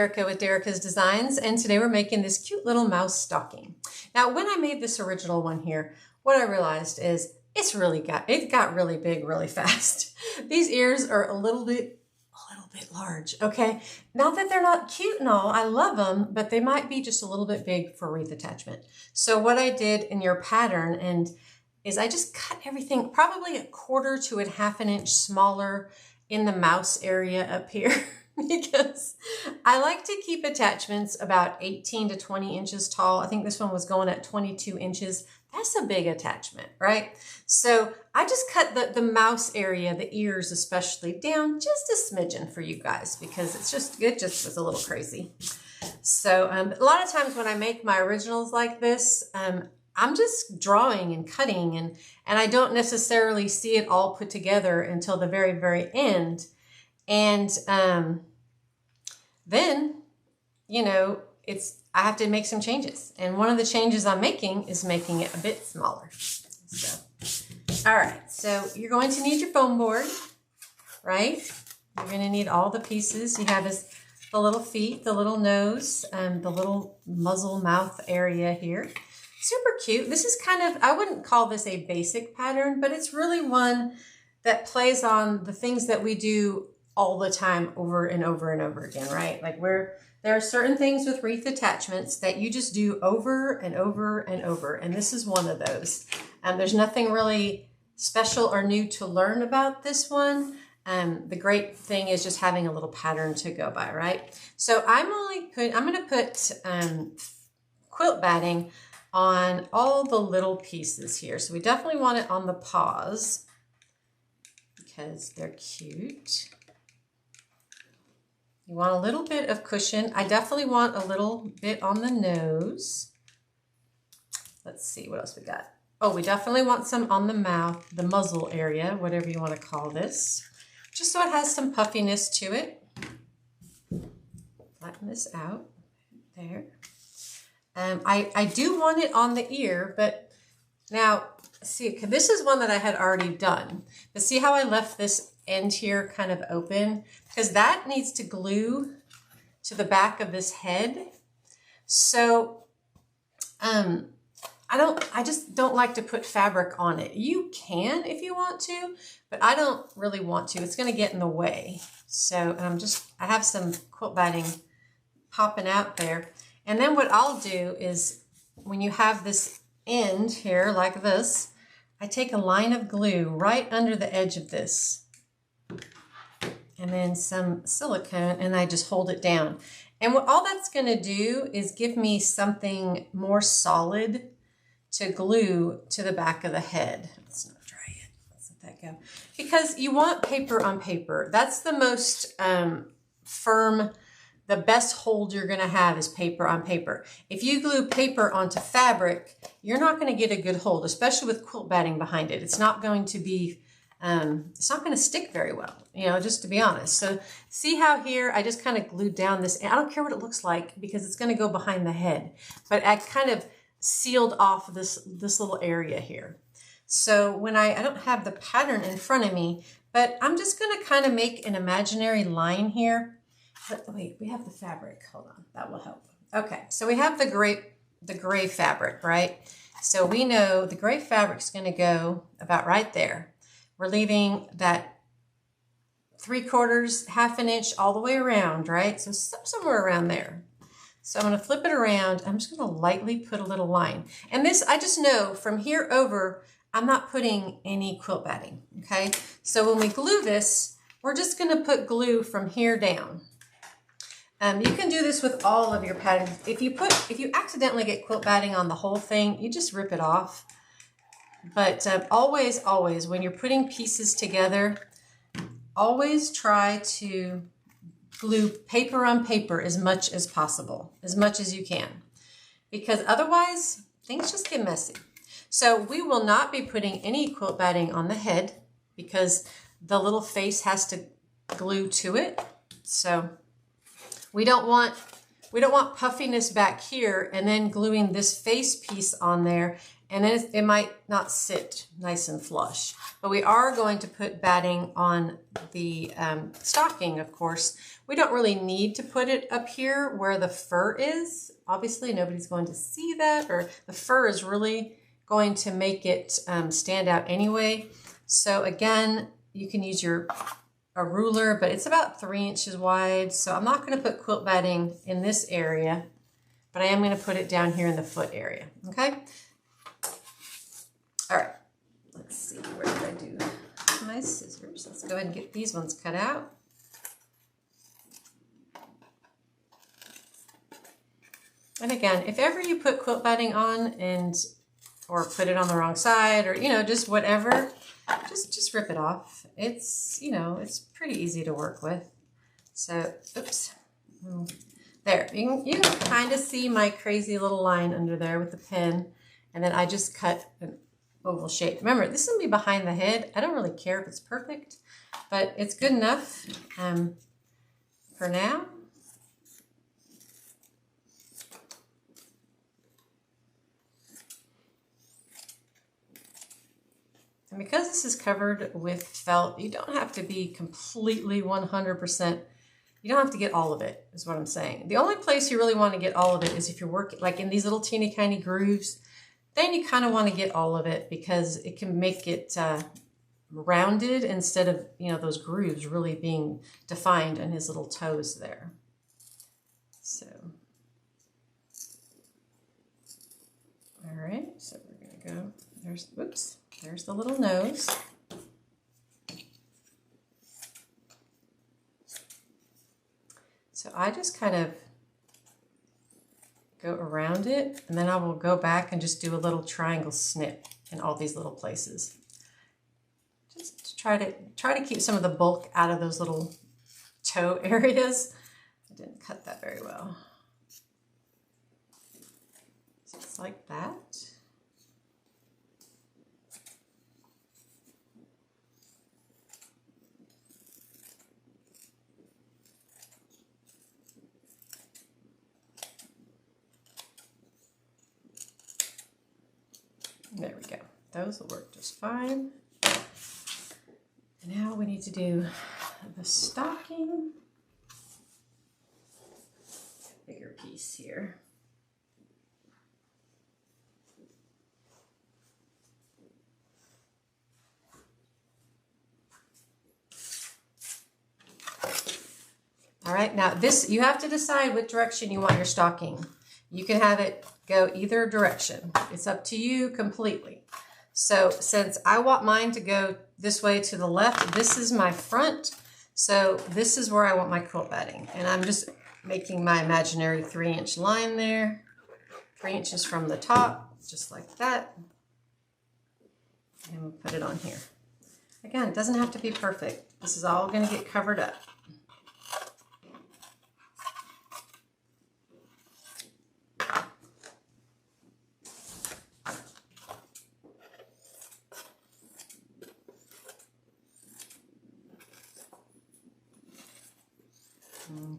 Erica with Derica's Designs, and today we're making this cute little mouse stocking. Now, when I made this original one here, what I realized is it got really big really fast. These ears are a little bit large, okay? Not that they're not cute and all, I love them, but they might be just a little bit big for wreath attachment. So what I did in your pattern is I just cut everything probably 1/4 to 1/2 inch smaller in the mouse area up here. Because I like to keep attachments about 18 to 20 inches tall. I think this one was going at 22 inches. That's a big attachment, right? So I just cut the mouse area, the ears especially, down just a smidgen for you guys because it just was a little crazy. So a lot of times when I make my originals like this, I'm just drawing and cutting and I don't necessarily see it all put together until the very, very end. And then, you know, I have to make some changes. And one of the changes I'm making is making it a bit smaller. So, all right, so you're going to need your foam board, right? You're going to need all the pieces. You have the little feet, the little nose, and the little muzzle mouth area here. Super cute. This is kind of, I wouldn't call this a basic pattern, but it's really one that plays on the things that we do all the time over and over and over again, right? Like there are certain things with wreath attachments that you just do over and over and over. And this is one of those. There's nothing really special or new to learn about this one. The great thing is just having a little pattern to go by, right? So I'm going to put quilt batting on all the little pieces here. So we definitely want it on the paws because they're cute. You want a little bit of cushion. I definitely want a little bit on the nose. Let's see what else we got. Oh, we definitely want some on the mouth, the muzzle area, whatever you want to call this, just so it has some puffiness to it. Flatten this out there. I do want it on the ear, but now see, this is one that I had already done. But see how I left this end here kind of open? Because that needs to glue to the back of this head. So I just don't like to put fabric on it. You can if you want to, but I don't really want to. It's going to get in the way. So I have some quilt batting popping out there. And then what I'll do is when you have this end here like this, I take a line of glue right under the edge of this and then some silicone and I just hold it down. And what all that's going to do is give me something more solid to glue to the back of the head. Let's not dry it. Let's let that go. Because you want paper on paper. That's the most firm. The best hold you're going to have is paper on paper. If you glue paper onto fabric, you're not going to get a good hold, especially with quilt batting behind it. It's not going to be, it's not going to stick very well, you know, just to be honest. So see how here I just kind of glued down this, I don't care what it looks like because it's going to go behind the head, but I kind of sealed off this little area here. So when I don't have the pattern in front of me, but I'm just going to kind of make an imaginary line here. But wait, we have the fabric. Hold on, that will help. Okay, so we have the gray fabric, right? So we know the gray fabric's going to go about right there. We're leaving that 3/4, 1/2 inch all the way around, right? So somewhere around there. So I'm going to flip it around. I'm just going to lightly put a little line. And this, I just know from here over, I'm not putting any quilt batting, okay? So when we glue this, we're just going to put glue from here down. You can do this with all of your patterns. If you accidentally get quilt batting on the whole thing, you just rip it off. But always, when you're putting pieces together, always try to glue paper on paper as much as possible, as much as you can. Because otherwise, things just get messy. So we will not be putting any quilt batting on the head because the little face has to glue to it. So we don't want puffiness back here and then gluing this face piece on there and then it might not sit nice and flush. But we are going to put batting on the stocking, of course. We don't really need to put it up here where the fur is. Obviously, nobody's going to see that, or the fur is really going to make it stand out anyway. So again, you can use a ruler, but it's about 3 inches wide. So I'm not going to put quilt batting in this area, but I am going to put it down here in the foot area. Okay. All right. Let's see, where did I do my scissors? Let's go ahead and get these ones cut out. And again, if ever you put quilt batting on or put it on the wrong side, or, just whatever, just rip it off. It's, it's pretty easy to work with. So, oops. There, you can kind of see my crazy little line under there with the pen. And then I just cut an oval shape. Remember, this is going to be behind the head. I don't really care if it's perfect, but it's good enough for now. And because this is covered with felt, you don't have to be completely 100%. You don't have to get all of it, is what I'm saying. The only place you really want to get all of it is if you're working like in these little teeny tiny grooves. Then you kind of want to get all of it because it can make it rounded instead of, those grooves really being defined in his little toes there. So, all right, so we're going to go, there's the little nose. So I just kind of go around it, and then I will go back and just do a little triangle snip in all these little places. Just to try to keep some of the bulk out of those little toe areas. I didn't cut that very well. Just like that. There we go. Those will work just fine. Now we need to do the stocking. Bigger piece here. All right, now this, you have to decide what direction you want your stocking. You can have it go either direction. It's up to you completely. So since I want mine to go this way to the left, this is my front. So this is where I want my quilt batting. And I'm just making my imaginary 3-inch line there. 3 inches from the top, just like that. And we'll put it on here. Again, it doesn't have to be perfect. This is all going to get covered up.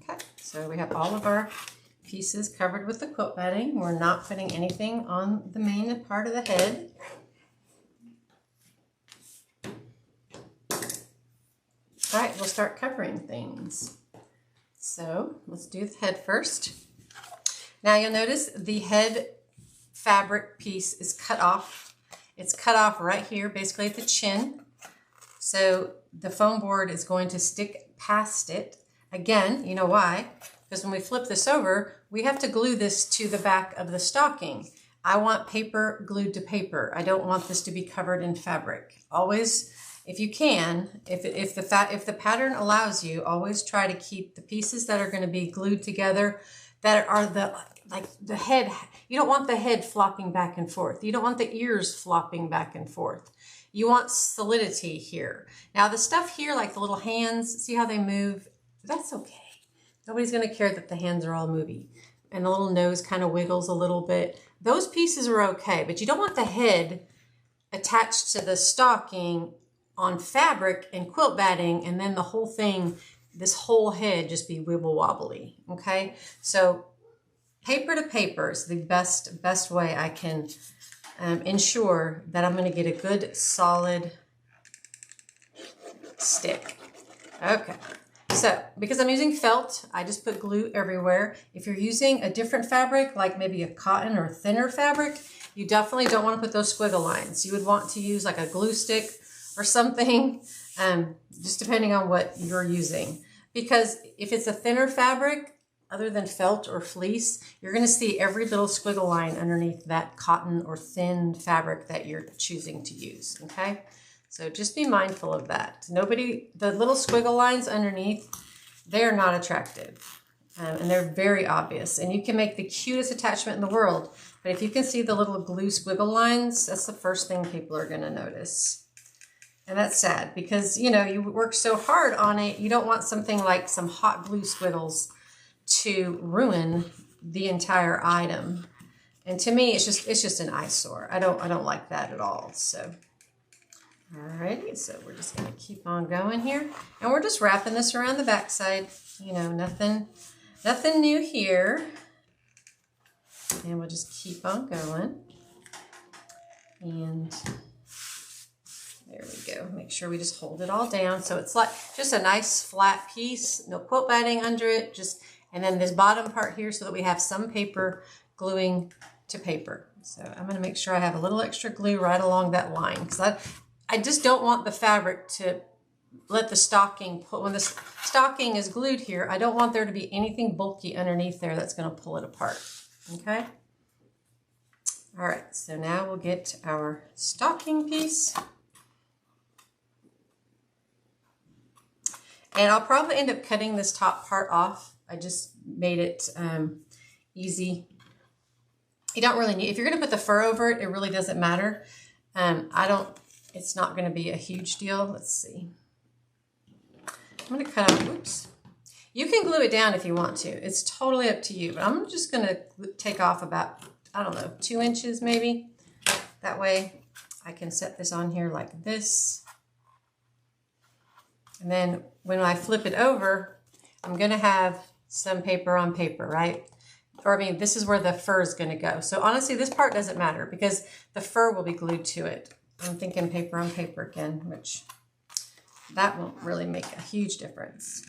Okay, so we have all of our pieces covered with the quilt batting. We're not putting anything on the main part of the head. All right, we'll start covering things. So let's do the head first. Now you'll notice the head fabric piece is cut off. It's cut off right here, basically at the chin. So the foam board is going to stick past it. Again, you know why? Because when we flip this over, we have to glue this to the back of the stocking. I want paper glued to paper. I don't want this to be covered in fabric. Always, if you can, if the pattern allows you, always try to keep the pieces that are going to be glued together, that are the head. You don't want the head flopping back and forth. You don't want the ears flopping back and forth. You want solidity here. Now the stuff here, like the little hands, see how they move? That's okay. Nobody's going to care that the hands are all moving. And the little nose kind of wiggles a little bit. Those pieces are okay, but you don't want the head attached to the stocking on fabric and quilt batting, and then the whole thing, this whole head just be wibble wobbly, okay? So paper to paper is the best way I can ensure that I'm going to get a good solid stick. Okay. So, because I'm using felt, I just put glue everywhere. If you're using a different fabric, like maybe a cotton or thinner fabric, you definitely don't want to put those squiggle lines. You would want to use like a glue stick or something, just depending on what you're using. Because if it's a thinner fabric, other than felt or fleece, you're going to see every little squiggle line underneath that cotton or thin fabric that you're choosing to use, okay? So just be mindful of that. The little squiggle lines underneath, they're not attractive. And they're very obvious. And you can make the cutest attachment in the world, but if you can see the little glue squiggle lines, that's the first thing people are going to notice. And that's sad because, you know, you work so hard on it, you don't want something like some hot glue squiggles to ruin the entire item. And to me, it's just an eyesore. I don't like that at all. So alrighty, so we're just going to keep on going here. And we're just wrapping this around the backside. You know, nothing new here. And we'll just keep on going. And there we go. Make sure we just hold it all down. So it's like just a nice flat piece. No quilt batting under it. And then this bottom part here so that we have some paper gluing to paper. So I'm going to make sure I have a little extra glue right along that line. Because I just don't want the fabric to let the stocking pull. When the stocking is glued here, I don't want there to be anything bulky underneath there that's going to pull it apart. Okay? All right, so now we'll get our stocking piece. And I'll probably end up cutting this top part off. I just made it easy. You don't really need, if you're going to put the fur over it, it really doesn't matter. It's not going to be a huge deal. Let's see. I'm going to cut off, oops. You can glue it down if you want to. It's totally up to you. But I'm just going to take off about, I don't know, 2 inches maybe. That way I can set this on here like this. And then when I flip it over, I'm going to have some paper on paper, right? Or I mean, this is where the fur is going to go. So honestly, this part doesn't matter because the fur will be glued to it. I'm thinking paper on paper again, which that won't really make a huge difference.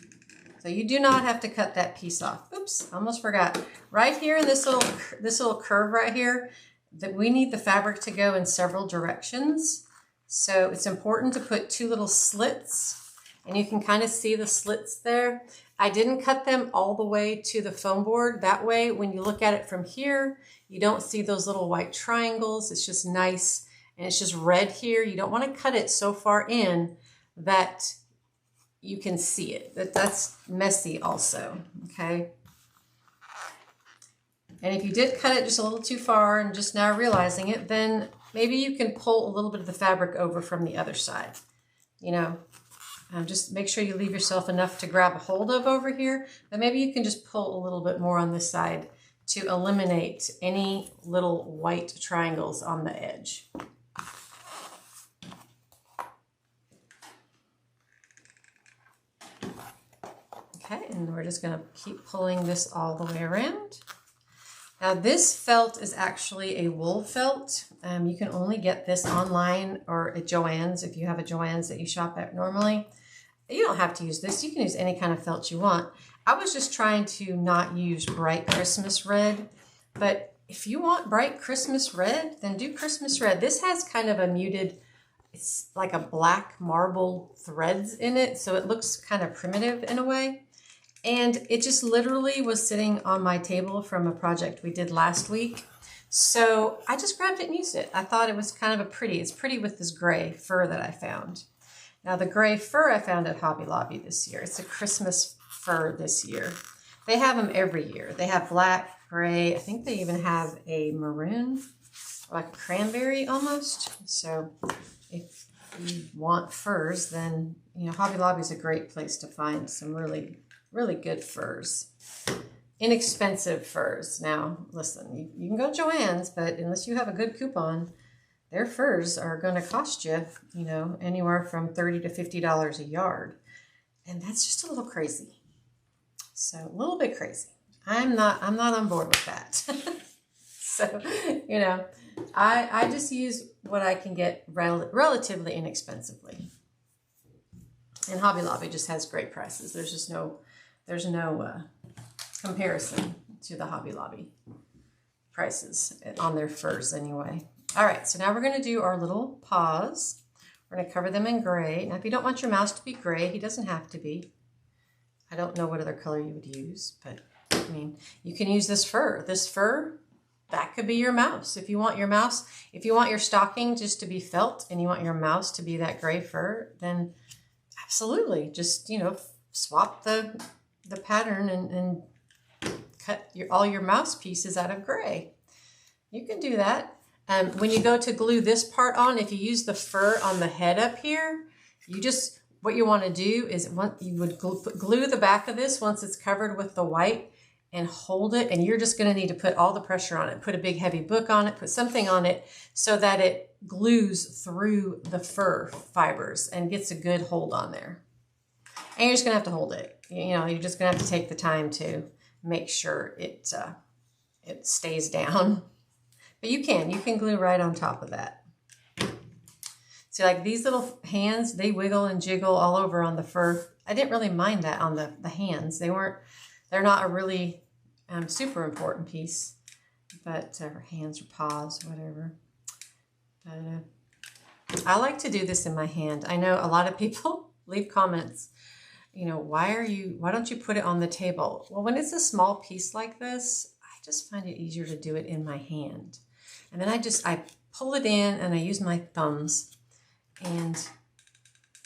So you do not have to cut that piece off. Oops, almost forgot. Right here in this little curve right here, that we need the fabric to go in several directions. So it's important to put 2 little slits, and you can kind of see the slits there. I didn't cut them all the way to the foam board. That way, when you look at it from here, you don't see those little white triangles. It's just nice. And it's just red here. You don't want to cut it so far in that you can see it. That's messy also, okay? And if you did cut it just a little too far and just now realizing it, then maybe you can pull a little bit of the fabric over from the other side. You know, just make sure you leave yourself enough to grab a hold of over here, but maybe you can just pull a little bit more on this side to eliminate any little white triangles on the edge. Okay, and we're just going to keep pulling this all the way around. Now this felt is actually a wool felt. You can only get this online or at Joann's if you have a Joann's that you shop at normally. You don't have to use this. You can use any kind of felt you want. I was just trying to not use bright Christmas red, but if you want bright Christmas red, then do Christmas red. This has kind of a muted, it's like a black marble threads in it, so it looks kind of primitive in a way. And it just literally was sitting on my table from a project we did last week. So I just grabbed it and used it. I thought it was kind of it's pretty with this gray fur that I found. Now the gray fur I found at Hobby Lobby this year. It's a Christmas fur this year. They have them every year. They have black, gray. I think they even have a maroon, like a cranberry almost. So if you want furs, then, you know, Hobby Lobby is a great place to find some really good furs. Inexpensive furs. Now, listen, you can go to Joann's, but unless you have a good coupon, their furs are going to cost you, you know, anywhere from $30 to $50 a yard. And that's just a little crazy. So, a little bit crazy. I'm not on board with that. So, you know, I just use what I can get relatively inexpensively. And Hobby Lobby just has great prices. There's no comparison to the Hobby Lobby prices on their furs anyway. All right, so now we're going to do our little paws. We're going to cover them in gray. Now, if you don't want your mouse to be gray, he doesn't have to be. I don't know what other color you would use, but I mean, you can use this fur. This fur, that could be your mouse. If you want your mouse, if you want your stocking just to be felt and you want your mouse to be that gray fur, then absolutely. Just, you know, swap the pattern and cut all your mouse pieces out of gray. You can do that. When you go to glue this part on, if you use the fur on the head up here, what you want to do is you would glue the back of this once it's covered with the white and hold it. And you're just going to need to put all the pressure on it. Put a big heavy book on it, put something on it so that it glues through the fur fibers and gets a good hold on there. And you're just going to have to hold it. You know, you're just going to have to take the time to make sure it stays down. But you can glue right on top of that. See, like these little hands, they wiggle and jiggle all over on the fur. I didn't really mind that on the hands. They're not a really super important piece, but hands or paws, whatever. But I like to do this in my hand. I know a lot of people leave comments, you know, why don't you put it on the table? Well, when it's a small piece like this, I just find it easier to do it in my hand. And then I pull it in and I use my thumbs, and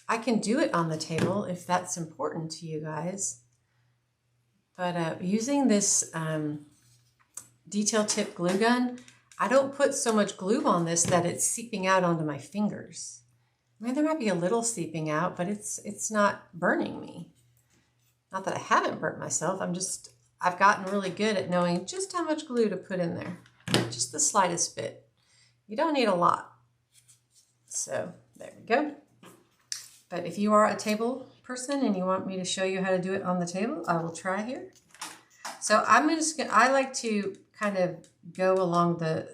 I can do it on the table if that's important to you guys. But using this detail tip glue gun, I don't put so much glue on this that it's seeping out onto my fingers. I mean, there might be a little seeping out, but it's not burning me. Not that I haven't burnt myself. I've gotten really good at knowing just how much glue to put in there. Just the slightest bit. You don't need a lot. So there we go. But if you are a table person and you want me to show you how to do it on the table, I will try here. So I like to kind of go along the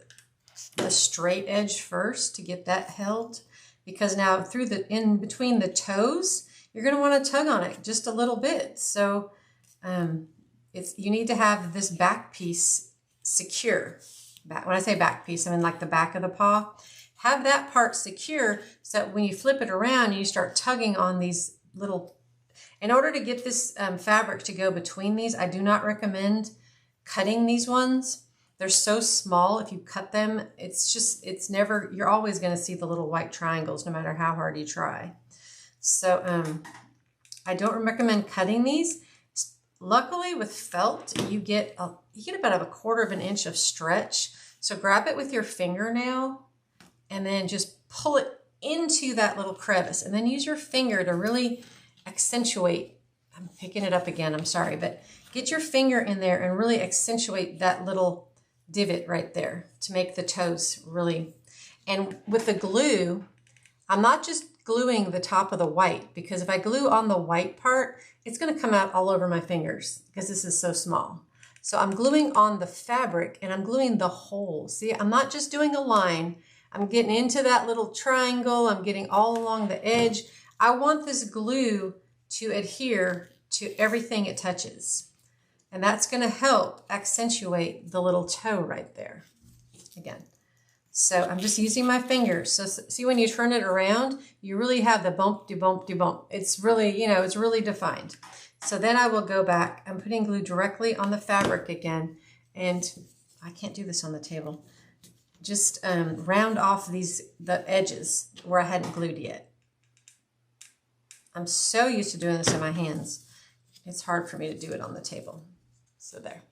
straight edge first to get that held, because now in between the toes, you're going to want to tug on it just a little bit. So you need to have this back piece secure. When I say back piece, I mean like the back of the paw. Have that part secure so that when you flip it around, you start tugging on these little. In order to get this fabric to go between these, I do not recommend cutting these ones. They're so small. If you cut them, you're always going to see the little white triangles no matter how hard you try. So I don't recommend cutting these. Luckily with felt, you get about a 1/4 of an inch of stretch. So grab it with your fingernail and then just pull it into that little crevice, and then use your finger to really accentuate. I'm picking it up again, I'm sorry, but get your finger in there and really accentuate that little divot right there to make the toes really. And with the glue, I'm not just gluing the top of the white, because if I glue on the white part, it's going to come out all over my fingers because this is so small. So I'm gluing on the fabric and I'm gluing the whole. See, I'm not just doing a line. I'm getting into that little triangle. I'm getting all along the edge. I want this glue to adhere to everything it touches. And that's going to help accentuate the little toe right there. Again. So I'm just using my fingers. So see, when you turn it around, you really have the bump, de bump, de bump. It's really, it's really defined. So then I will go back. I'm putting glue directly on the fabric again. And I can't do this on the table. Just round off the edges where I hadn't glued yet. I'm so used to doing this in my hands. It's hard for me to do it on the table. So there.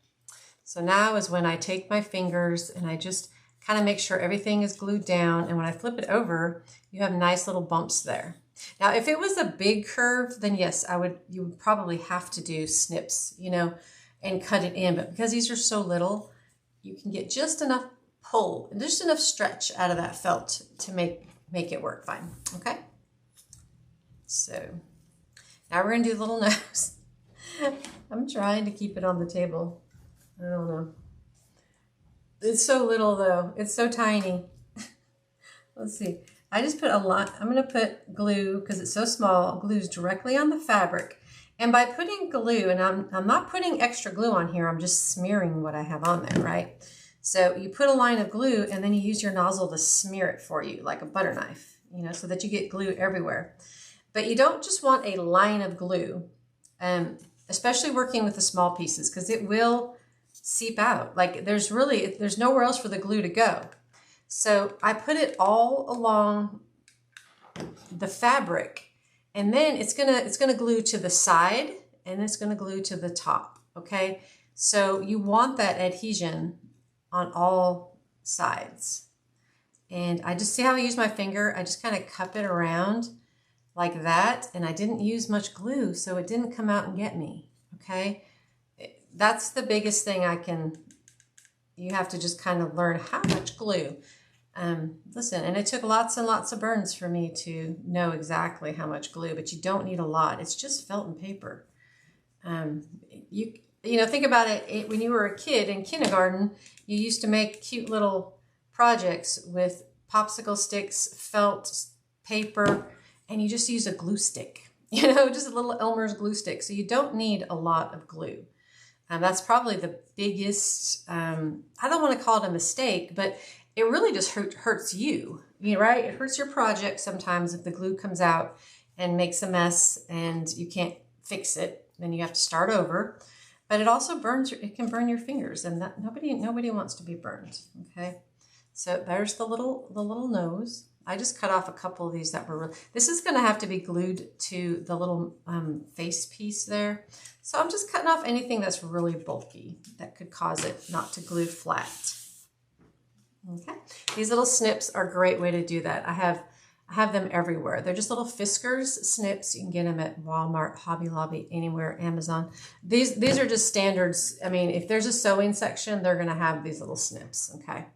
So now is when I take my fingers and I just kind of make sure everything is glued down. And when I flip it over, you have nice little bumps there. Now, if it was a big curve, then yes, you would probably have to do snips, and cut it in. But because these are so little, you can get just enough pull and just enough stretch out of that felt to make it work fine. Okay. So now we're going to do the little nose. I'm trying to keep it on the table. I don't know. It's so little though. It's so tiny. Let's see. I just put a lot. I'm going to put glue because it's so small. Glue's directly on the fabric. And by putting glue, and I'm not putting extra glue on here, I'm just smearing what I have on there, right? So you put a line of glue and then you use your nozzle to smear it for you like a butter knife, you know, so that you get glue everywhere. But you don't just want a line of glue, especially working with the small pieces, because it will seep out. Like there's nowhere else for the glue to go. So I put it all along the fabric, and then it's gonna glue to the side and it's gonna glue to the top, okay? So you want that adhesion on all sides. And I just see how I use my finger. I just kind of cup it around like that, and I didn't use much glue, so it didn't come out and get me, okay? That's the biggest thing you have to just kind of learn how much glue. Listen, and it took lots and lots of burns for me to know exactly how much glue, but you don't need a lot. It's just felt and paper. You know, think about it. When you were a kid in kindergarten, you used to make cute little projects with popsicle sticks, felt, paper, and you just use a glue stick, you know, just a little Elmer's glue stick. So you don't need a lot of glue. That's probably the biggest, I don't want to call it a mistake, but it really just hurts you, right? It hurts your project sometimes if the glue comes out and makes a mess and you can't fix it. Then you have to start over. But it also it can burn your fingers, and that nobody wants to be burned, okay? So there's the little nose. I just cut off a couple of these that were, this is gonna have to be glued to the little face piece there. So I'm just cutting off anything that's really bulky that could cause it not to glue flat. Okay, these little snips are a great way to do that. I have them everywhere. They're just little Fiskars snips. You can get them at Walmart, Hobby Lobby, anywhere, Amazon. These are just standards. I mean, if there's a sewing section, they're gonna have these little snips, okay?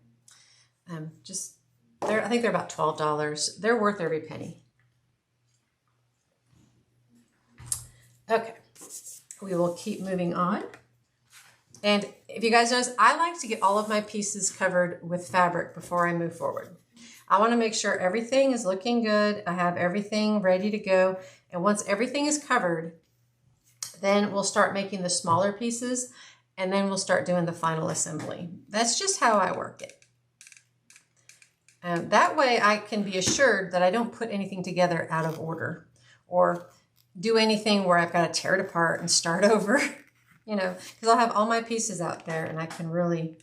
I think they're about $12. They're worth every penny. Okay, we will keep moving on. And if you guys notice, I like to get all of my pieces covered with fabric before I move forward. I want to make sure everything is looking good. I have everything ready to go. And once everything is covered, then we'll start making the smaller pieces, and then we'll start doing the final assembly. That's just how I work it. That way I can be assured that I don't put anything together out of order or do anything where I've got to tear it apart and start over, you know, because I'll have all my pieces out there and I can really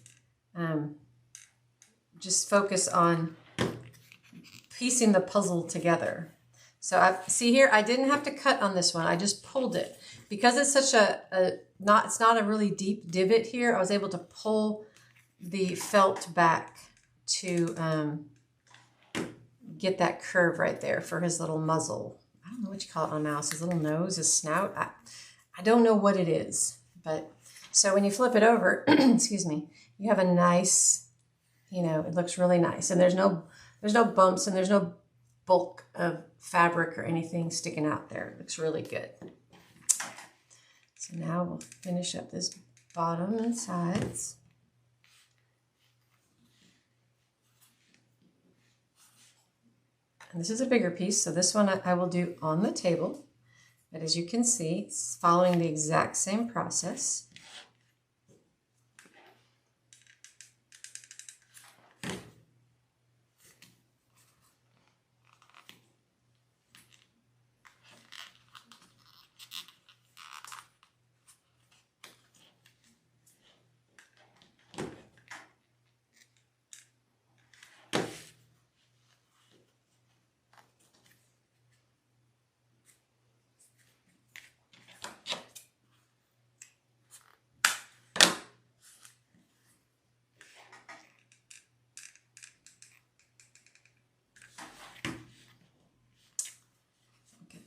just focus on piecing the puzzle together. So see here, I didn't have to cut on this one. I just pulled it because it's such it's not a really deep divot here. I was able to pull the felt back to get that curve right there for his little muzzle. I don't know what you call it on a mouse, his little nose, his snout. I don't know what it is, but so when you flip it over, excuse me, you have a nice, you know, it looks really nice. And there's no bumps and there's no bulk of fabric or anything sticking out there. It looks really good. So now we'll finish up this bottom and sides. And this is a bigger piece, so this one I will do on the table. But as you can see, it's following the exact same process.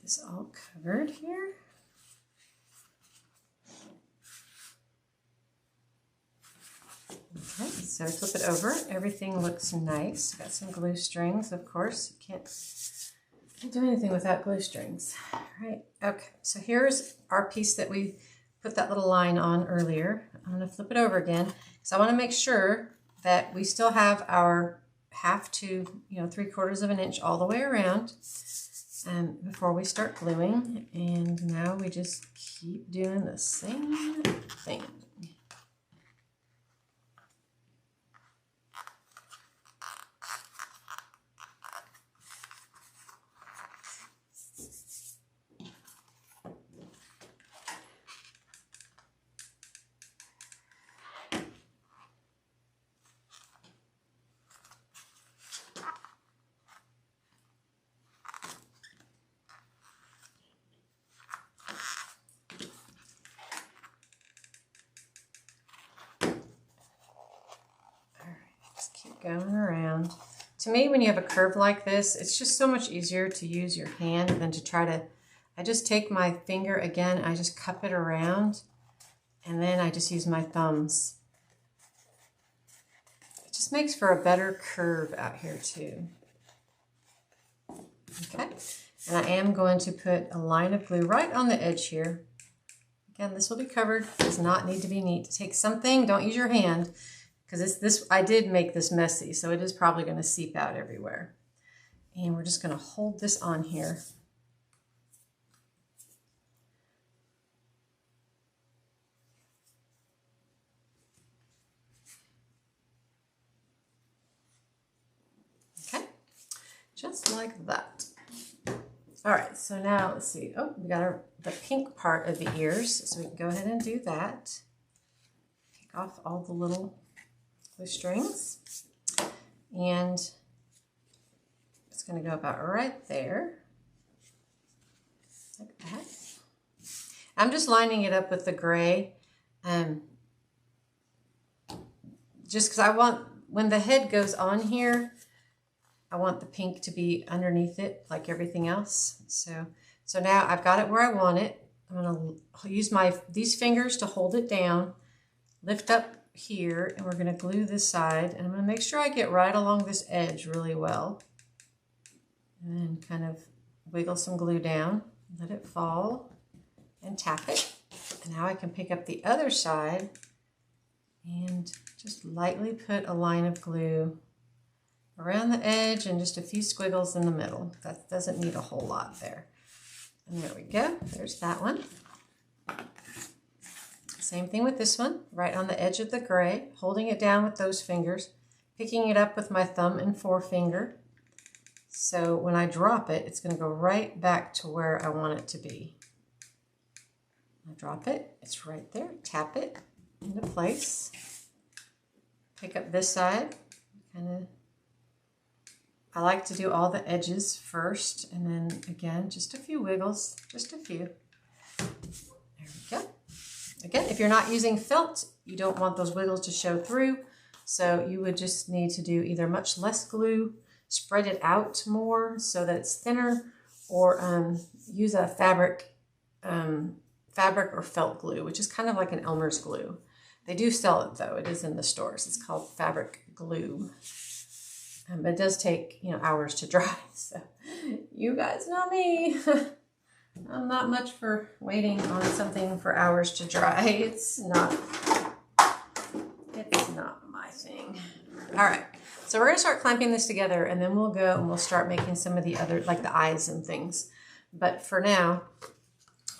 This all covered here. Okay, so flip it over. Everything looks nice. Got some glue strings, of course. Can't do anything without glue strings. All right, okay, so here's our piece that we put that little line on earlier. I'm gonna flip it over again because I wanna make sure that we still have our 1/2 to 3/4 of an inch all the way around before we start gluing. And now we just keep doing the same thing. Going around. To me, when you have a curve like this, it's just so much easier to use your hand than to try to, I just take my finger again, I just cup it around, and then I just use my thumbs. It just makes for a better curve out here too. Okay, and I am going to put a line of glue right on the edge here. Again, this will be covered, does not need to be neat. Take something, don't use your hand, because I did make this messy, so it is probably going to seep out everywhere. And we're just going to hold this on here. Okay, just like that. All right, so now let's see. Oh, we got the pink part of the ears, so we can go ahead and do that. Take off all the little glue strings, and it's going to go about right there, like that. I'm just lining it up with the gray, just because I want, when the head goes on here, I want the pink to be underneath it like everything else. So now I've got it where I want it. I'm going to use these fingers to hold it down, lift up here, and we're going to glue this side, and I'm going to make sure I get right along this edge really well, and then kind of wiggle some glue down, let it fall, and tap it. And now I can pick up the other side and just lightly put a line of glue around the edge and just a few squiggles in the middle. That doesn't need a whole lot there. And there we go, there's that one. Same thing with this one, right on the edge of the gray, holding it down with those fingers, picking it up with my thumb and forefinger. So when I drop it, it's going to go right back to where I want it to be. I drop it, it's right there, tap it into place. Pick up this side, I like to do all the edges first, and then again, just a few wiggles, just a few. There we go. Again, if you're not using felt, you don't want those wiggles to show through, so you would just need to do either much less glue, spread it out more so that it's thinner, or use a fabric or felt glue, which is kind of like an Elmer's glue. They do sell it though, it is in the stores. It's called fabric glue. But it does take, hours to dry, so you guys know me. I'm not much for waiting on something for hours to dry. It's not my thing. All right, so we're gonna start clamping this together, and then we'll go and we'll start making some of the other, like the eyes and things. But for now,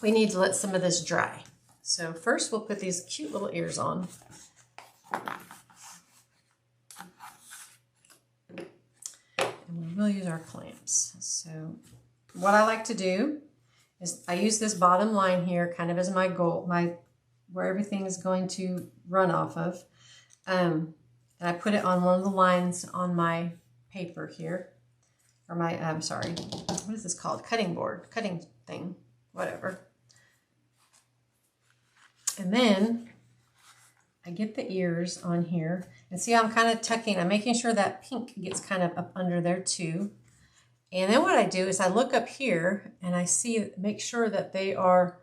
we need to let some of this dry. So first we'll put these cute little ears on. And we'll use our clamps. So what I like to do is I use this bottom line here kind of as my goal, where everything is going to run off of. And I put it on one of the lines on my paper here, or my, I'm sorry, what is this called? Cutting board, cutting thing, whatever. And then I get the ears on here, and see how I'm kind of tucking, I'm making sure that pink gets kind of up under there too. And then what I do is I look up here and I see, make sure that they are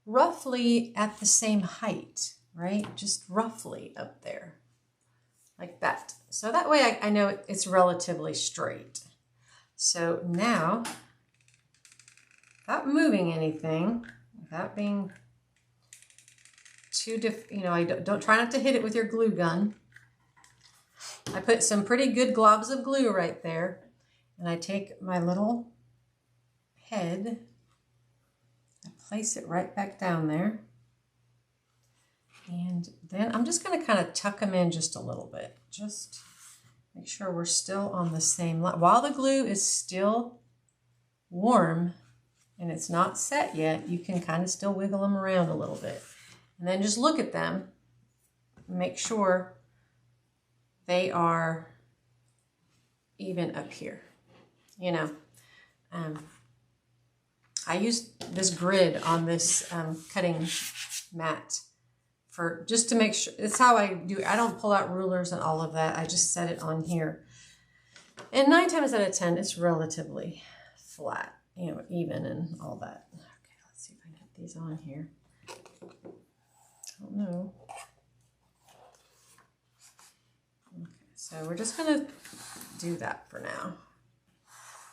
roughly at the same height, right? Just roughly up there, like that. So that way I know it's relatively straight. So now, without moving anything, without being too I don't try not to hit it with your glue gun. I put some pretty good globs of glue right there. And I take my little head, I place it right back down there. And then I'm just going to kind of tuck them in just a little bit. Just make sure we're still on the same line. While the glue is still warm and it's not set yet, you can kind of still wiggle them around a little bit. And then just look at them. Make sure they are even up here. You know, I use this grid on this cutting mat for just to make sure. It's how I do it. I don't pull out rulers and all of that. I just set it on here. And 9 times out of 10, it's relatively flat, you know, even and all that. Okay, let's see if I can get these on here. I don't know. Okay, so we're just going to do that for now.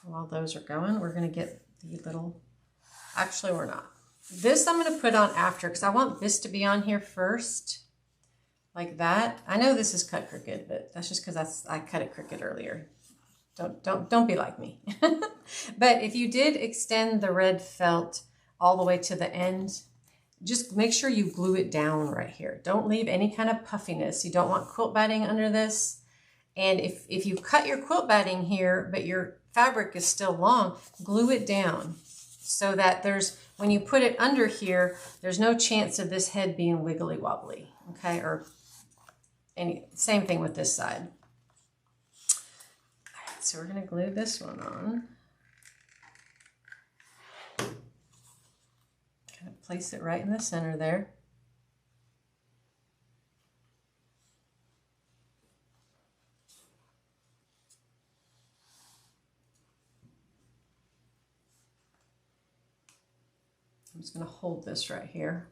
While those are going, we're going to get the little, actually we're not. This I'm going to put on after because I want this to be on here first, like that. I know this is cut crooked, but that's just because I cut it crooked earlier. Don't be like me. But if you did extend the red felt all the way to the end, just make sure you glue it down right here. Don't leave any kind of puffiness. You don't want quilt batting under this. And if you cut your quilt batting here, but your fabric is still long, glue it down so that when you put it under here, there's no chance of this head being wiggly wobbly, okay? Or same thing with this side. All right, so we're gonna glue this one on. Kind of place it right in the center there. I'm just going to hold this right here.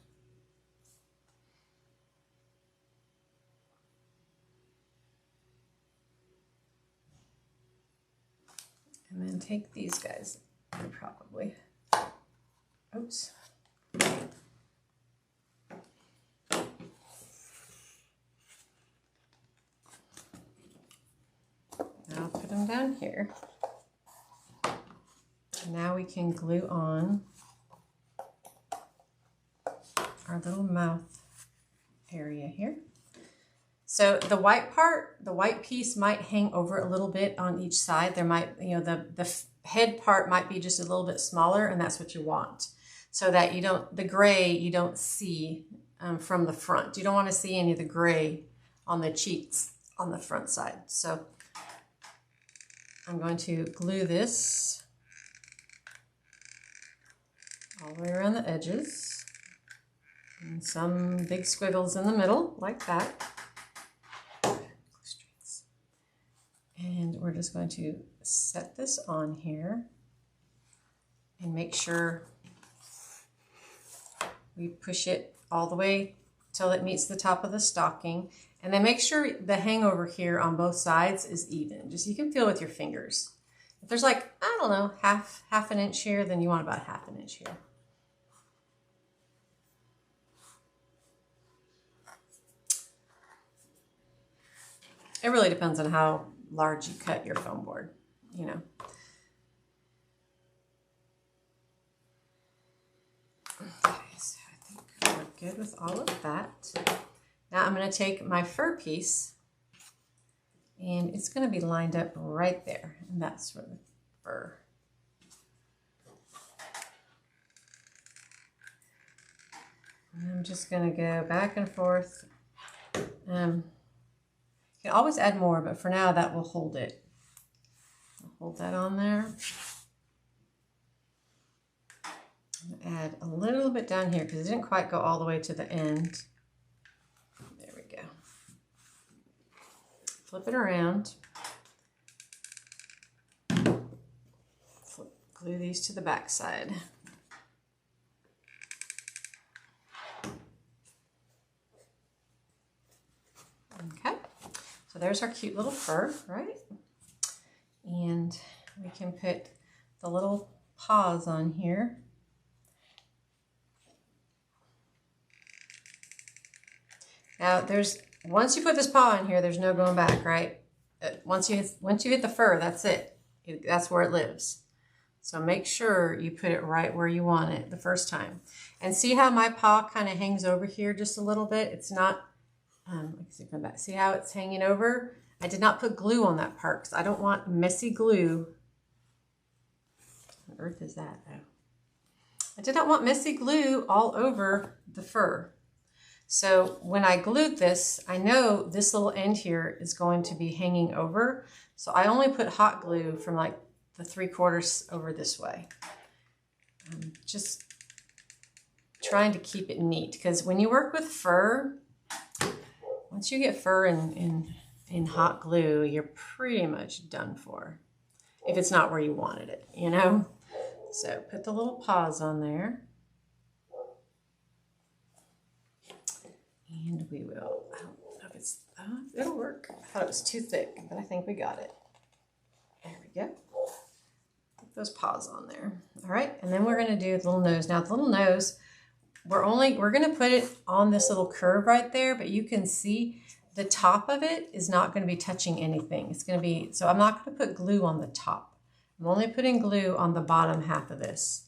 And then take these guys, probably. Oops. Now put them down here. Now we can glue on our little mouth area here. So the white part, the white piece might hang over a little bit on each side. There might, you know, the head part might be just a little bit smaller, and that's what you want. So that you don't, the gray you don't see from the front. You don't want to see any of the gray on the cheeks on the front side. So I'm going to glue this all the way around the edges. And some big squiggles in the middle, like that. And we're just going to set this on here and make sure we push it all the way till it meets the top of the stocking. And then make sure the hangover here on both sides is even. Just you can feel with your fingers. If there's like, I don't know, half an inch here, then you want about half an inch here. It really depends on how large you cut your foam board, you know. Okay, so I think we're good with all of that. Now I'm going to take my fur piece, and it's going to be lined up right there, and that's where the fur. And I'm just going to go back and forth. You can always add more, but for now that will hold it. I'll hold that on there. Add a little bit down here because it didn't quite go all the way to the end. There we go. Flip it around. Glue these to the back side. Okay. So there's our cute little fur, right? And we can put the little paws on here. Now once you put this paw in here, there's no going back, right? Once you hit the fur, that's it. That's where it lives. So make sure you put it right where you want it the first time. And see how my paw kind of hangs over here just a little bit? It's not, see how it's hanging over? I did not put glue on that part because I don't want messy glue. What on earth is that? Oh. I did not want messy glue all over the fur. So when I glued this, I know this little end here is going to be hanging over. So I only put hot glue from like the 3/4 over this way. Just trying to keep it neat, because when you work with fur, once you get fur in hot glue, you're pretty much done for. If it's not where you wanted it, you know? So put the little paws on there. And we will, I don't know if it's, it'll work. I thought it was too thick, but I think we got it. There we go. Put those paws on there. All right, and then we're gonna do the little nose. Now the little nose, we're gonna put it on this little curve right there, but you can see the top of it is not gonna be touching anything. It's gonna be, so I'm not gonna put glue on the top. I'm only putting glue on the bottom half of this.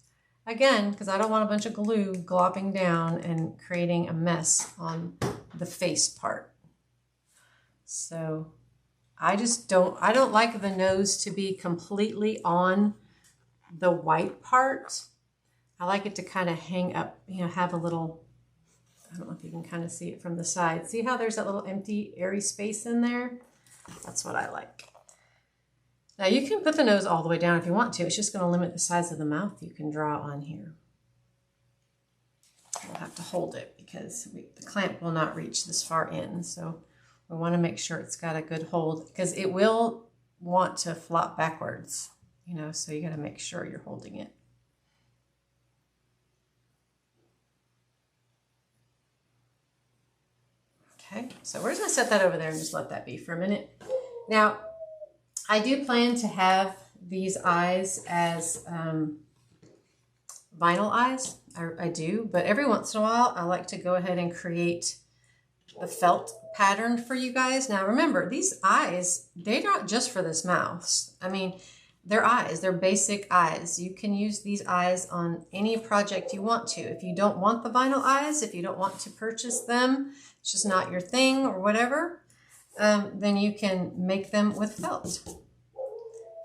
Again, because I don't want a bunch of glue glopping down and creating a mess on the face part. So I don't like the nose to be completely on the white part. I like it to kind of hang up, you know, have a little, I don't know if you can kind of see it from the side. See how there's that little empty, airy space in there? That's what I like. Now you can put the nose all the way down if you want to. It's just going to limit the size of the mouth you can draw on here. We'll have to hold it because the clamp will not reach this far in. So we want to make sure it's got a good hold, because it will want to flop backwards, you know, so you got to make sure you're holding it. Okay, so we're just going to set that over there and just let that be for a minute. Now, I do plan to have these eyes as vinyl eyes. I do, but every once in a while, I like to go ahead and create the felt pattern for you guys. Now, remember, these eyes, they're not just for this mouth. I mean, they're eyes. They're basic eyes. You can use these eyes on any project you want to. If you don't want the vinyl eyes, if you don't want to purchase them, it's just not your thing or whatever, then you can make them with felt.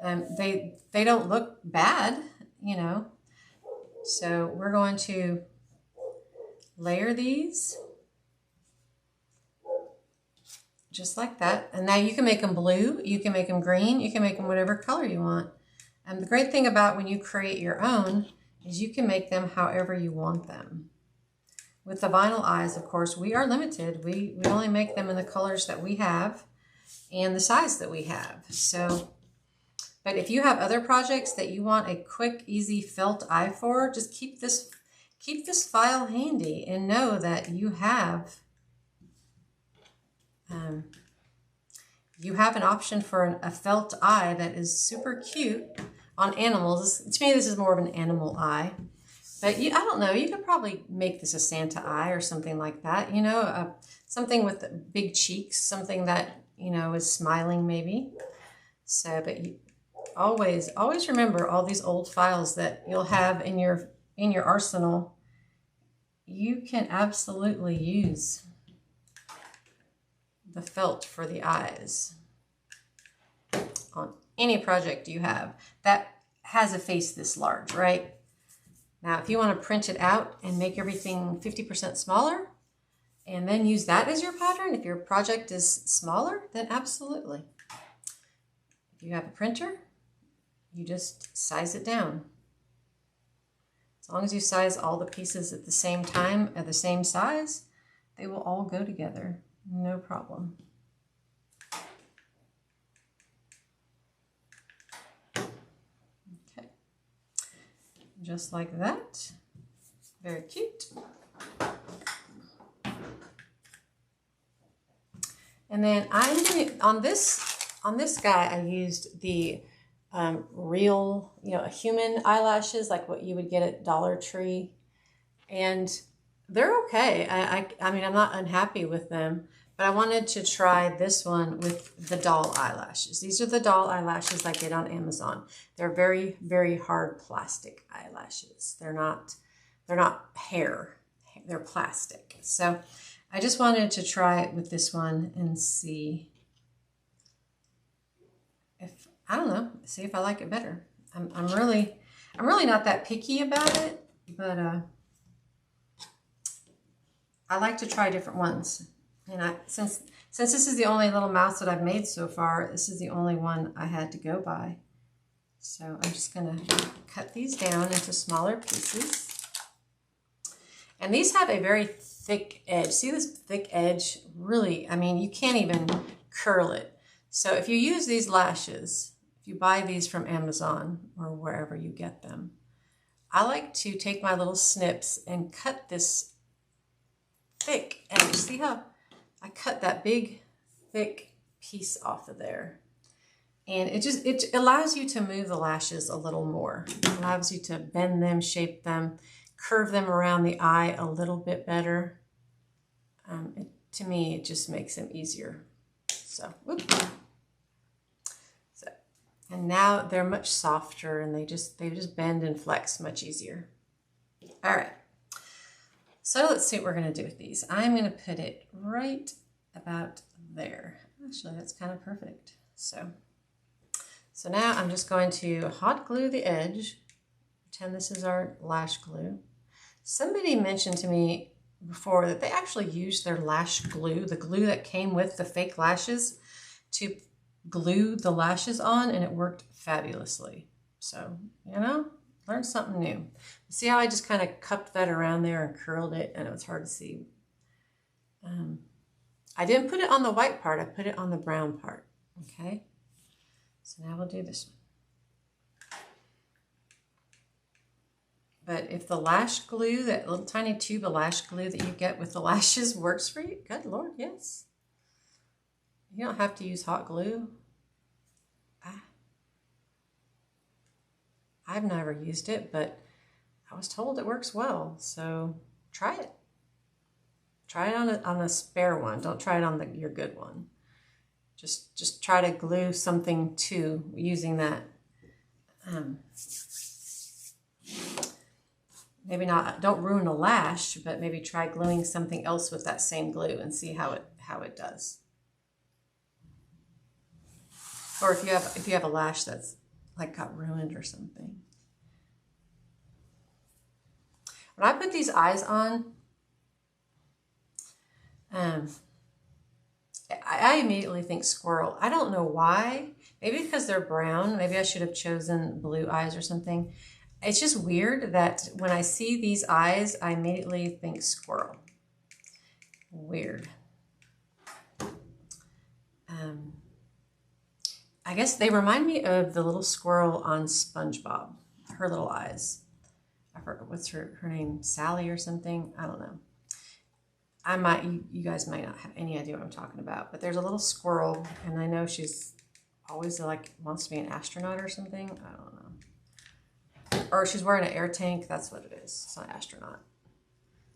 They don't look bad, you know. So we're going to layer these just like that. And now you can make them blue, you can make them green, you can make them whatever color you want. And the great thing about when you create your own is you can make them however you want them. With the vinyl eyes, of course, we are limited. We only make them in the colors that we have and the size that we have. So, but if you have other projects that you want a quick, easy felt eye for, just keep this file handy and know that you have an option for a felt eye that is super cute on animals. To me, this is more of an animal eye. But I don't know, you could probably make this a Santa eye or something like that, you know, something with big cheeks, something that, you know, is smiling maybe. So, but you always remember all these old files that you'll have in your arsenal. You can absolutely use the felt for the eyes on any project you have that has a face this large, right? Now, if you want to print it out and make everything 50% smaller and then use that as your pattern, if your project is smaller, then absolutely. If you have a printer, you just size it down. As long as you size all the pieces at the same time, at the same size, they will all go together. No problem. Okay. Just like that. Very cute. And then I'm doing, on this guy, I used the real, you know, human eyelashes, like what you would get at Dollar Tree. And they're okay. I mean, I'm not unhappy with them, But I wanted to try this one with the doll eyelashes. These are the doll eyelashes I get on Amazon. They're very, very hard plastic eyelashes. They're not hair, they're plastic. So I just wanted to try it with this one and see if, I don't know, see if I like it better. I'm really not that picky about it, but I like to try different ones. And since this is the only little mouse that I've made so far, this is the only one I had to go by. So I'm just gonna cut these down into smaller pieces. And these have a very thick edge. See this thick edge? Really, I mean, you can't even curl it. So if you use these lashes, if you buy these from Amazon or wherever you get them, I like to take my little snips and cut this thick edge. See how I cut that big, thick piece off of there? And it allows you to move the lashes a little more. It allows you to bend them, shape them, curve them around the eye a little bit better. To me, it just makes them easier. So, whoops. And now they're much softer and they just bend and flex much easier. All right. So let's see what we're going to do with these. I'm going to put it right about there. Actually, that's kind of perfect. So now I'm just going to hot glue the edge. Pretend this is our lash glue. Somebody mentioned to me before that they actually used their lash glue, the glue that came with the fake lashes, to glue the lashes on, and it worked fabulously. So, you know, learn something new. See how I just kind of cupped that around there and curled it, and it was hard to see. I didn't put it on the white part, I put it on the brown part, okay? So now we'll do this one. But if the lash glue, that little tiny tube of lash glue that you get with the lashes works for you, good Lord, yes. You don't have to use hot glue. I've never used it, but I was told it works well, so try it. Try it on a spare one. Don't try it on your good one. Just try to glue something to using that. Maybe not, don't ruin a lash, but maybe try gluing something else with that same glue and see how it does. Or if you have a lash that's like got ruined or something. When I put these eyes on, I immediately think squirrel. I don't know why. Maybe because they're brown. Maybe I should have chosen blue eyes or something. It's just weird that when I see these eyes, I immediately think squirrel. Weird. I guess they remind me of the little squirrel on SpongeBob. Her little eyes. I forgot what's her name, Sally or something. I don't know. You guys might not have any idea what I'm talking about, but there's a little squirrel, and I know she's always like wants to be an astronaut or something. I don't know. Or she's wearing an air tank. That's what it is. It's not astronaut.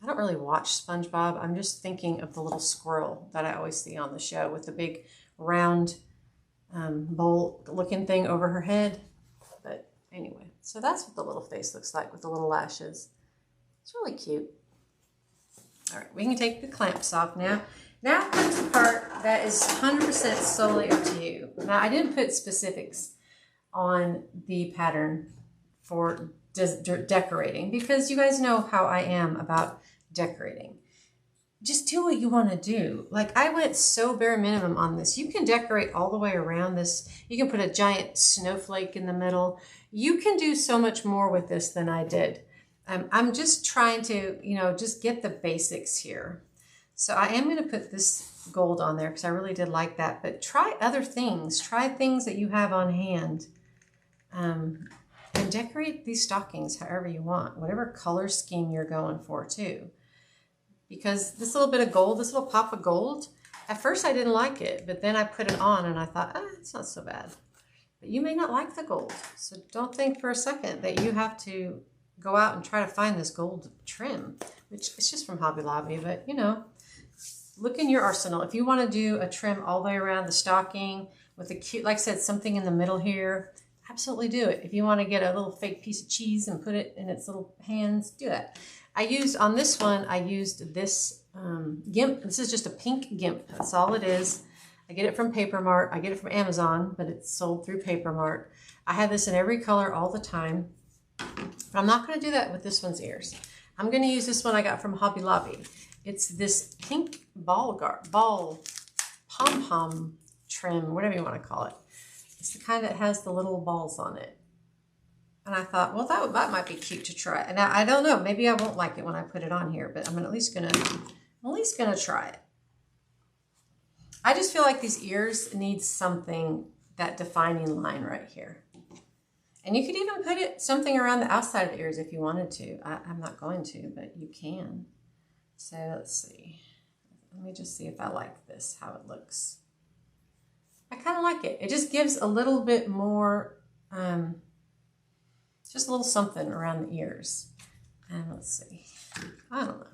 I don't really watch SpongeBob. I'm just thinking of the little squirrel that I always see on the show with the big round bowl looking thing over her head. But anyway, so that's what the little face looks like with the little lashes. It's really cute. All right, we can take the clamps off now. Now comes the part that is 100% solely up to you. Now, I didn't put specifics on the pattern for decorating because you guys know how I am about decorating. Just do what you want to do. Like, I went so bare minimum on this. You can decorate all the way around this. You can put a giant snowflake in the middle. You can do so much more with this than I did. I'm just trying to, just get the basics here. So I am going to put this gold on there because I really did like that. But try other things. Try things that you have on hand. And decorate these stockings however you want. Whatever color scheme you're going for too. Because this little bit of gold, this little pop of gold, at first I didn't like it. But then I put it on and I thought, it's not so bad. But you may not like the gold. So don't think for a second that you have to go out and try to find this gold trim, which is just from Hobby Lobby, but look in your arsenal. If you want to do a trim all the way around the stocking with a cute, like I said, something in the middle here, absolutely do it. If you want to get a little fake piece of cheese and put it in its little hands, do that. On this one, I used this GIMP. This is just a pink GIMP. That's all it is. I get it from Paper Mart. I get it from Amazon, but it's sold through Paper Mart. I have this in every color all the time. But I'm not going to do that with this one's ears. I'm going to use this one I got from Hobby Lobby. It's this pink ball pom-pom trim, whatever you want to call it. It's the kind that has the little balls on it. And I thought, well, that might be cute to try. And I don't know, maybe I won't like it when I put it on here, but I'm at least gonna try it. I just feel like these ears need something, that defining line right here. And you could even put something around the outside of the ears if you wanted to. I'm not going to, but you can. So let's see. Let me just see if I like this, how it looks. I kind of like it. It just gives a little bit more, just a little something around the ears. And let's see. I don't know.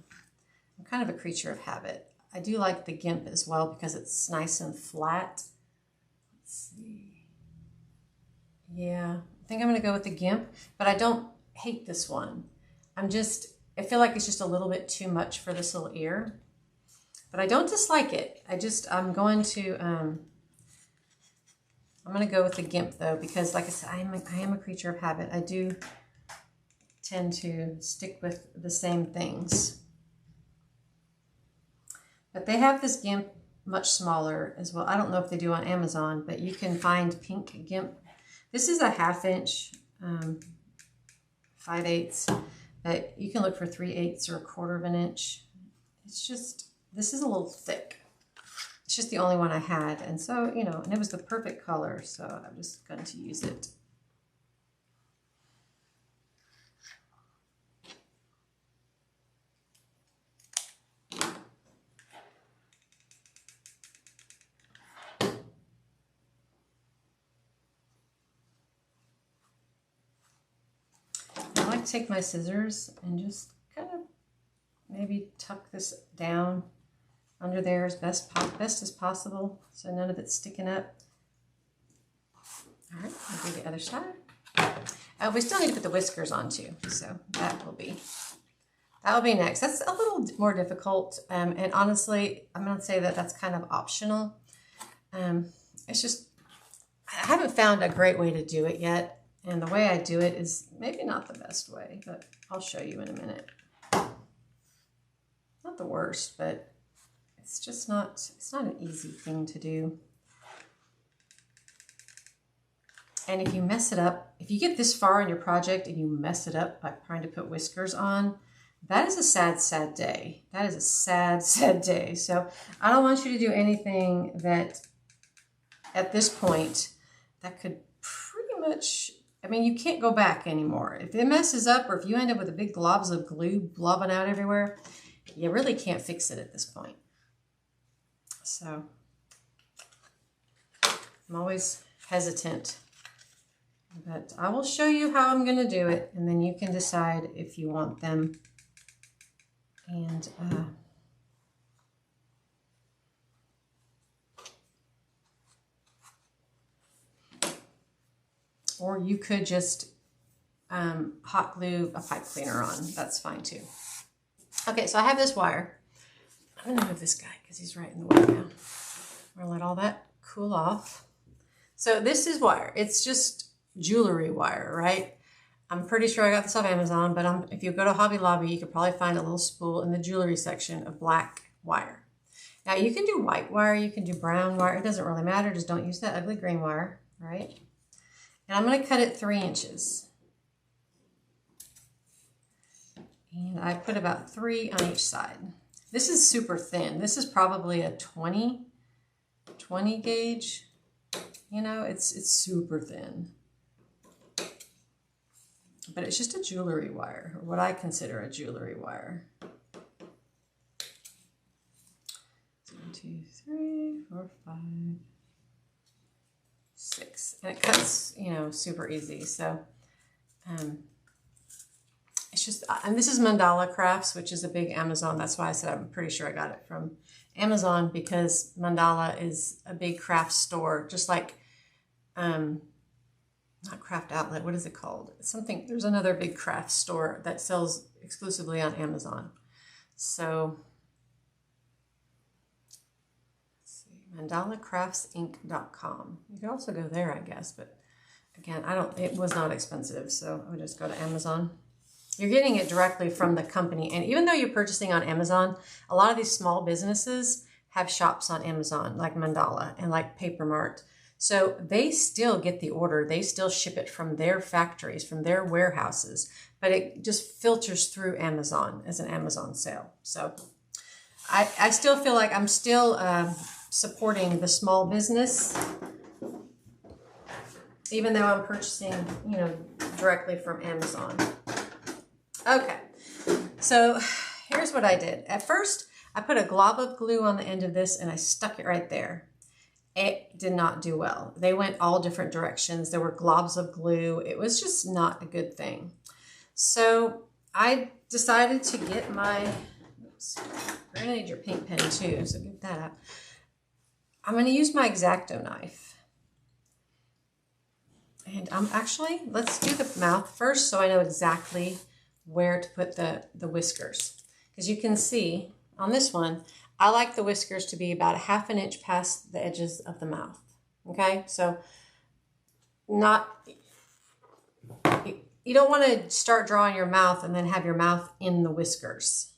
I'm kind of a creature of habit. I do like the GIMP as well because it's nice and flat. Let's see. Yeah, I think I'm going to go with the GIMP, but I don't hate this one. I feel like it's just a little bit too much for this little ear, but I don't dislike it. I'm going to go with the GIMP though, because like I said, I am a creature of habit. I do tend to stick with the same things. But they have this GIMP much smaller as well. I don't know if they do on Amazon, but you can find pink GIMP. This is a 1/2 inch, 5/8, but you can look for 3/8 or 1/4 inch. It's just, this is a little thick. It's just the only one I had. And so, you know, and it was the perfect color. So I'm just going to use it. I like to take my scissors and just kind of maybe tuck this down under there as best as possible, so none of it's sticking up. All right, I'll do the other side. We still need to put the whiskers on too, so that will be next. That's a little more difficult, and honestly, I'm going to say that that's kind of optional. It's just, I haven't found a great way to do it yet, and the way I do it is maybe not the best way, but I'll show you in a minute. Not the worst, but it's just not, it's not an easy thing to do. And if you mess it up, if you get this far in your project and you mess it up by trying to put whiskers on, that is a sad, sad day. That is a sad, sad day. So I don't want you to do anything that at this point that could pretty much, I mean, you can't go back anymore. If it messes up or if you end up with a big globs of glue blobbing out everywhere, you really can't fix it at this point. So I'm always hesitant, but I will show you how I'm going to do it, and then you can decide if you want them. And or you could just hot glue a pipe cleaner on. That's fine too. Okay, so I have this wire. I'm gonna move this guy because he's right in the way now. We're gonna let all that cool off. So this is wire. It's just jewelry wire, right? I'm pretty sure I got this off Amazon, but if you go to Hobby Lobby, you could probably find a little spool in the jewelry section of black wire. Now you can do white wire, you can do brown wire. It doesn't really matter. Just don't use that ugly green wire, right? And I'm gonna cut it 3 inches. And I put about 3 on each side. This is super thin. This is probably a 20 gauge. You know, it's super thin. But it's just a jewelry wire, or what I consider a jewelry wire. 1, 2, 3, 4, 5, 6. And it cuts, you know, super easy. So, it's just, and this is Mandala Crafts, which is a big Amazon. That's why I said I'm pretty sure I got it from Amazon because Mandala is a big craft store, just like, not craft outlet, what is it called? Something, there's another big craft store that sells exclusively on Amazon. So, let's see, mandalacraftsinc.com. You could also go there, I guess, but again, it was not expensive, so I would just go to Amazon. You're getting it directly from the company. And even though you're purchasing on Amazon, a lot of these small businesses have shops on Amazon, like Mandala and like Paper Mart. So they still get the order. They still ship it from their factories, from their warehouses, but it just filters through Amazon as an Amazon sale. So I still feel like I'm still supporting the small business, even though I'm purchasing, you know, directly from Amazon. Okay, so here's what I did. At first, I put a glob of glue on the end of this and I stuck it right there. It did not do well. They went all different directions. There were globs of glue. It was just not a good thing. So I decided to get my, oops, you're gonna need your paint pen too, so get that out. I'm gonna use my X-Acto knife. And I'm actually, let's do the mouth first so I know exactly where to put the whiskers. Because you can see on this one, I like the whiskers to be about 1/2 inch past the edges of the mouth. Okay, so you don't want to start drawing your mouth and then have your mouth in the whiskers.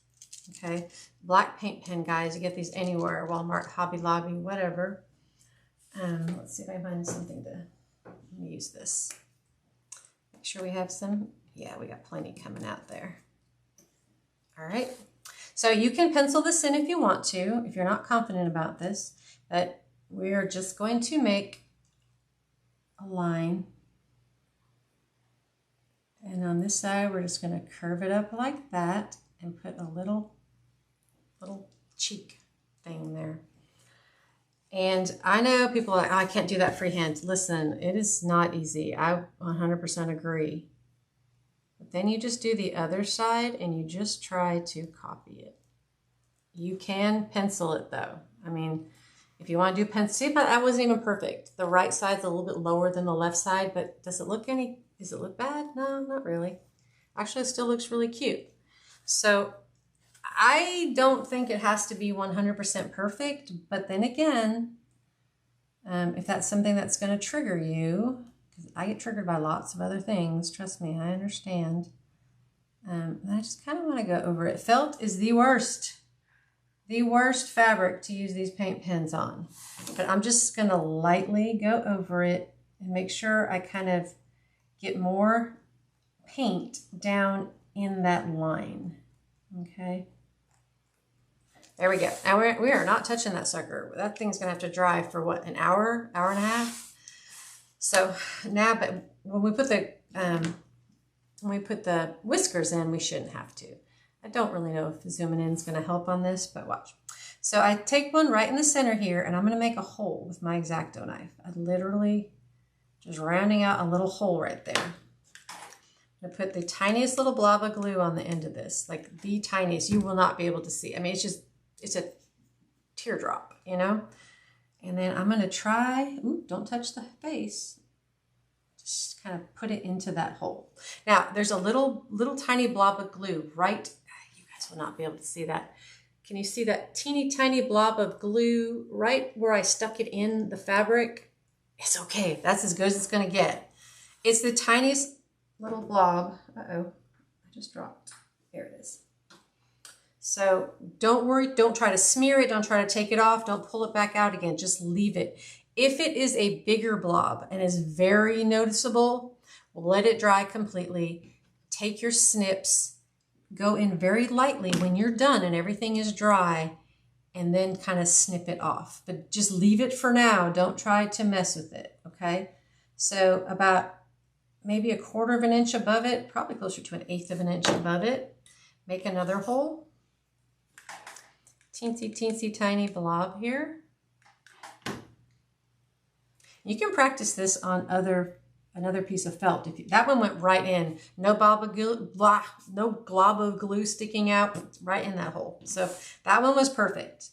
Okay, black paint pen, guys, you get these anywhere, Walmart, Hobby Lobby, whatever. Let's see if I can find something to use this. Make sure we have some. Yeah, we got plenty coming out there. All right. So you can pencil this in if you want to, if you're not confident about this, but we are just going to make a line. And on this side, we're just going to curve it up like that and put a little cheek thing there. And I know people are like, oh, I can't do that freehand. Listen, it is not easy. I 100% agree. But then you just do the other side and you just try to copy it. You can pencil it though. I mean, if you want to do pencil, see, but that wasn't even perfect. The right side's a little bit lower than the left side, but does it look bad? No, not really. Actually, it still looks really cute. So I don't think it has to be 100% perfect, but then again, if that's something that's going to trigger you, because I get triggered by lots of other things, trust me, I understand. And I just kind of want to go over it. Felt is the worst fabric to use these paint pens on. But I'm just going to lightly go over it and make sure I kind of get more paint down in that line. Okay. There we go. Now we are not touching that sucker. That thing's going to have to dry for what, an hour, hour and a half? So now, but when we put the whiskers in, we shouldn't have to. I don't really know if zooming in is going to help on this, but watch. So I take one right in the center here, and I'm going to make a hole with my X-Acto knife. I literally just rounding out a little hole right there. I'm going to put the tiniest little blob of glue on the end of this, like the tiniest. You will not be able to see. I mean, it's a teardrop, you know? And then I'm going to try, ooh, don't touch the face. Just kind of put it into that hole. Now, there's a little tiny blob of glue right, you guys will not be able to see that. Can you see that teeny tiny blob of glue right where I stuck it in the fabric? It's okay, that's as good as it's going to get. It's the tiniest little blob. Uh-oh, I just dropped. There it is. So don't worry, don't try to smear it, don't try to take it off, don't pull it back out again, just leave it. If it is a bigger blob and is very noticeable, let it dry completely. Take your snips, go in very lightly when you're done and everything is dry, and then kind of snip it off. But just leave it for now, don't try to mess with it, okay? So about maybe 1/4 of an inch above it, probably closer to 1/8 of an inch above it, make another hole. Teensy tiny blob here. You can practice this on another piece of felt. That one went right in, no glob of glue sticking out, right in that hole. So that one was perfect.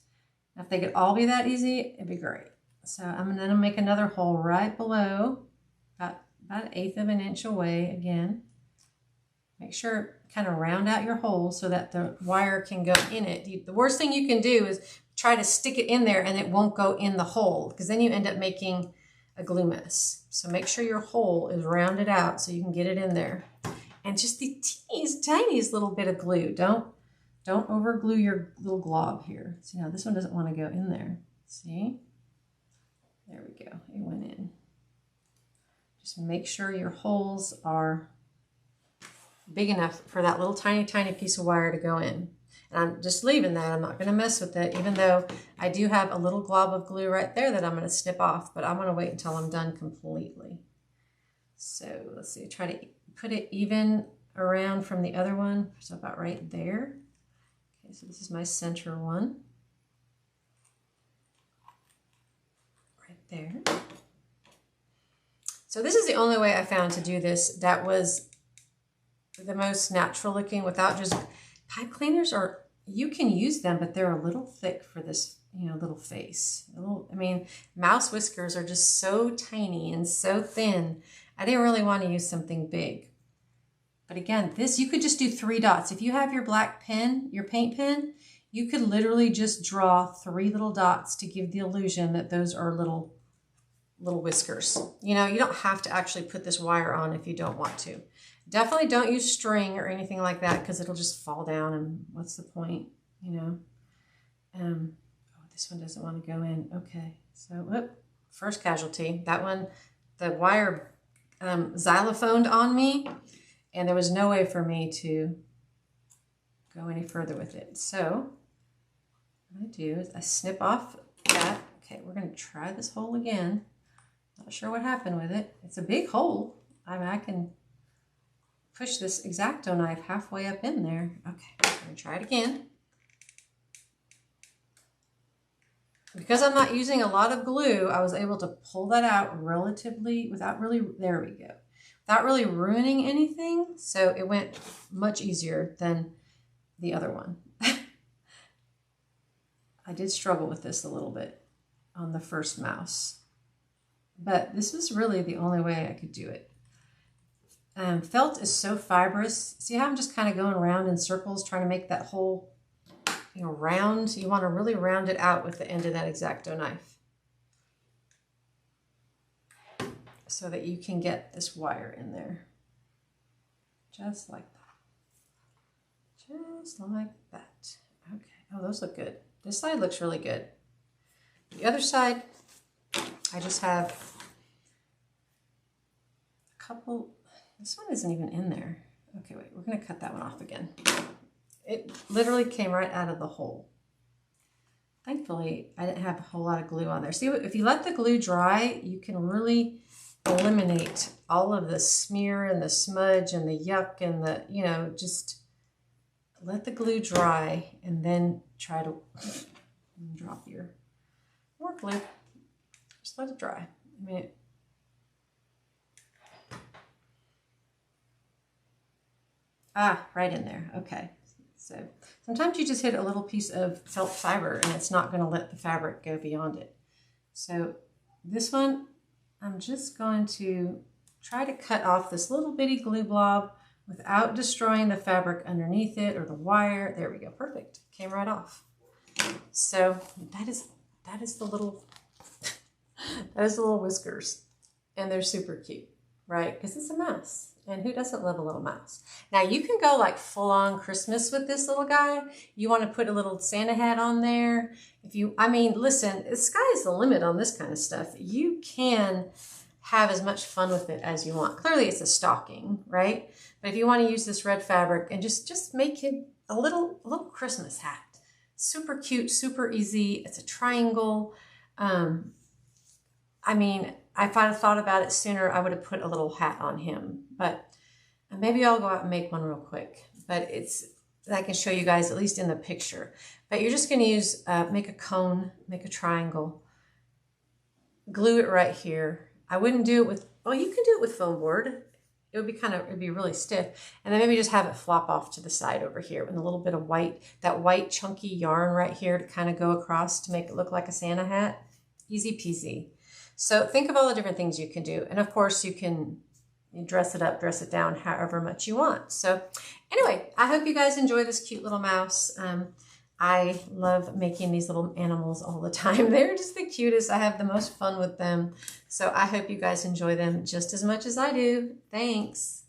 If they could all be that easy, it'd be great. So I'm going to make another hole right below, about 1/8 of an inch away again. Make sure kind of round out your hole so that the wire can go in it. The worst thing you can do is try to stick it in there and it won't go in the hole, because then you end up making a glue mess. So make sure your hole is rounded out so you can get it in there. And just the tiniest little bit of glue. Don't over glue your little glob here. See, now this one doesn't want to go in there. See? There we go. It went in. Just make sure your holes are big enough for that little tiny piece of wire to go in. And I'm just leaving that. I'm not going to mess with it, even though I do have a little glob of glue right there that I'm going to snip off, but I'm going to wait until I'm done completely. So let's see, try to put it even around from the other one. So about right there. Okay, so this is my center one. Right there. So this is the only way I found to do this that was the most natural looking without just pipe cleaners, or you can use them, but they're a little thick for this, you know, little face. I mean, mouse whiskers are just so tiny and so thin. I didn't really want to use something big. But again, this, you could just do 3 dots. If you have your black pen, your paint pen, you could literally just draw 3 little dots to give the illusion that those are little whiskers. You know, you don't have to actually put this wire on if you don't want to. Definitely don't use string or anything like that, because it'll just fall down, and what's the point, you know? Oh, this one doesn't want to go in. Okay, so whoop, first casualty. That one, the wire xylophoned on me, and there was no way for me to go any further with it. So what I do is I snip off that. Okay, we're going to try this hole again. Not sure what happened with it. It's a big hole. I mean, I can push this X-Acto knife halfway up in there. Okay, we're going to try it again. Because I'm not using a lot of glue, I was able to pull that out relatively without really, there we go, without really ruining anything. So it went much easier than the other one. I did struggle with this a little bit on the first mouse, but this was really the only way I could do it. Felt is so fibrous. See how I'm just kind of going around in circles trying to make that whole, you know, round. You want to really round it out with the end of that X-Acto knife so that you can get this wire in there. Just like that. Just like that. Okay. Oh, those look good. This side looks really good. The other side, I just have a couple. This one isn't even in there. Okay, wait, we're going to cut that one off again. It literally came right out of the hole. Thankfully, I didn't have a whole lot of glue on there. See, if you let the glue dry, you can really eliminate all of the smear and the smudge and the yuck and the, you know, just let the glue dry and then try to drop your more glue. Just let it dry. I mean, right in there. Okay. So sometimes you just hit a little piece of felt fiber and it's not going to let the fabric go beyond it. So this one, I'm just going to try to cut off this little bitty glue blob without destroying the fabric underneath it or the wire. There we go. Perfect. Came right off. So that is the little, that is the little whiskers, and they're super cute, right? Because it's a mouse. And who doesn't love a little mouse? Now you can go like full on Christmas with this little guy. You want to put a little Santa hat on there. I mean, listen, the sky's the limit on this kind of stuff. You can have as much fun with it as you want. Clearly it's a stocking, right? But if you want to use this red fabric and just make it a little Christmas hat. Super cute, super easy. It's a triangle. I mean, if I'd have thought about it sooner, I would have put a little hat on him. But maybe I'll go out and make one real quick. But I can show you guys at least in the picture. But you're just going to use, make a cone, make a triangle, glue it right here. I wouldn't do it with, well, you can do it with foam board. it would be it'd be really stiff. And then maybe just have it flop off to the side over here with a little bit of white, that white chunky yarn right here to kind of go across to make it look like a Santa hat. Easy peasy. So think of all the different things you can do. And of course you can dress it up, dress it down, however much you want. So anyway, I hope you guys enjoy this cute little mouse. I love making these little animals all the time. They're just the cutest. I have the most fun with them. So I hope you guys enjoy them just as much as I do. Thanks.